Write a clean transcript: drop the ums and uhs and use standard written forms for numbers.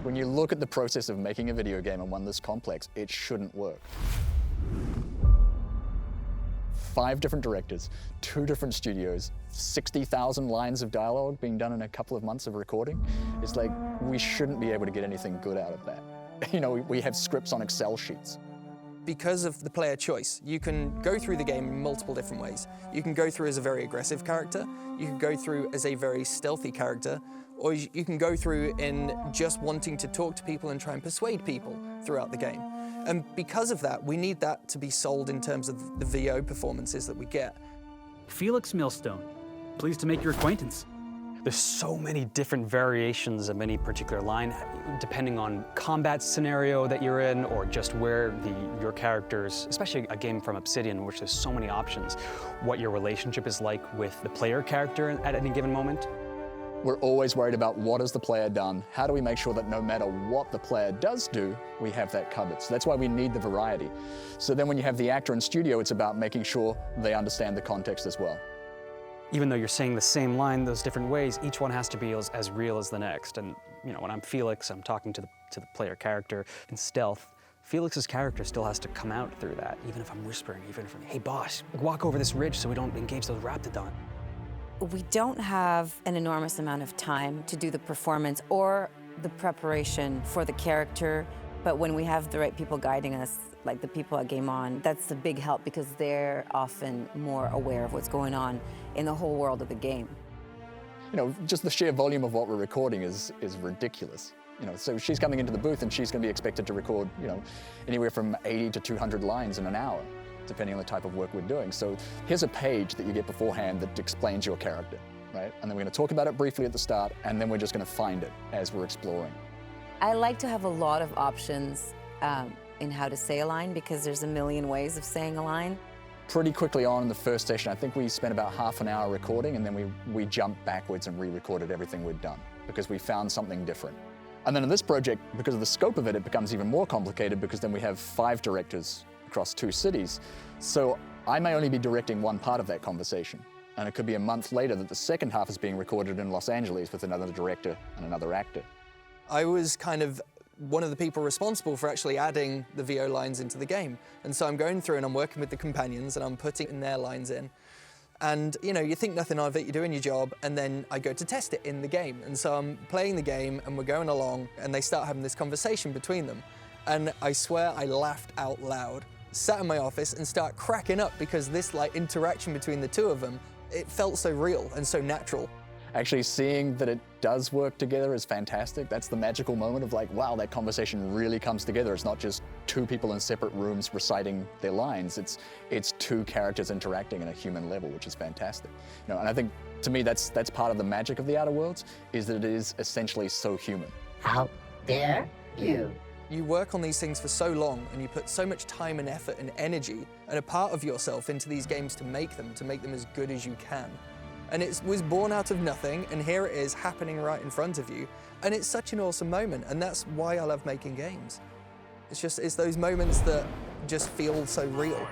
When you look at the process of making a video game and one this complex, it shouldn't work. 5 different directors, 2 different studios, 60,000 lines of dialogue being done in a couple of months of recording. It's like, we shouldn't be able to get anything good out of that. You know, we have scripts on Excel sheets. Because of the player choice, you can go through the game in multiple different ways. You can go through as a very aggressive character, you can go through as a very stealthy character, or you can go through in just wanting to talk to people and try and persuade people throughout the game. And because of that, we need that to be sold in terms of the VO performances that we get. Felix Millstone, pleased to make your acquaintance. There's so many different variations of any particular line, depending on combat scenario that you're in, or just where your characters, especially a game from Obsidian, in which there's so many options, what your relationship is like with the player character at any given moment. We're always worried about what has the player done, how do we make sure that no matter what the player does do, we have that covered. So that's why we need the variety. So then when you have the actor in studio, it's about making sure they understand the context as well. Even though you're saying the same line those different ways, each one has to be as real as the next. And you know, when I'm Felix, I'm talking to the player character in stealth. Felix's character still has to come out through that, even if I'm whispering, even if I'm, hey boss, walk over this ridge so we don't engage those raptidon. We don't have an enormous amount of time to do the performance or the preparation for the character, but when we have the right people guiding us, like the people at Game On, that's a big help because they're often more aware of what's going on in the whole world of the game. You know, just the sheer volume of what we're recording is ridiculous. You know, so she's coming into the booth and she's going to be expected to record, you know, anywhere from 80 to 200 lines in an hour, depending on the type of work we're doing. So here's a page that you get beforehand that explains your character, right? And then we're going to talk about it briefly at the start, and then we're just going to find it as we're exploring. I like to have a lot of options in how to say a line because there's a million ways of saying a line. Pretty quickly on in the first session, I think we spent about half an hour recording, and then we jumped backwards and re-recorded everything we'd done because we found something different. And then in this project, because of the scope of it, it becomes even more complicated because then we have 5 directors across 2 cities. So I may only be directing one part of that conversation. And it could be a month later that the second half is being recorded in Los Angeles with another director and another actor. I was kind of one of the people responsible for actually adding the VO lines into the game. And so I'm going through and I'm working with the companions and I'm putting their lines in. And you know, you think nothing of it, you're doing your job, and then I go to test it in the game. And so I'm playing the game and we're going along and they start having this conversation between them. And I swear I laughed out loud, sat in my office and start cracking up because this like interaction between the 2 of them, it felt so real and so natural. Actually seeing that it does work together is fantastic. That's the magical moment of like, wow, that conversation really comes together. It's not just 2 people in separate rooms reciting their lines. It's 2 characters interacting at a human level, which is fantastic. You know, and I think to me that's part of the magic of the Outer Worlds, is that it is essentially so human. How dare you? You work on these things for so long and you put so much time and effort and energy and a part of yourself into these games to make them as good as you can. And it was born out of nothing, and here it is happening right in front of you. And it's such an awesome moment, and that's why I love making games. It's those moments that just feel so real.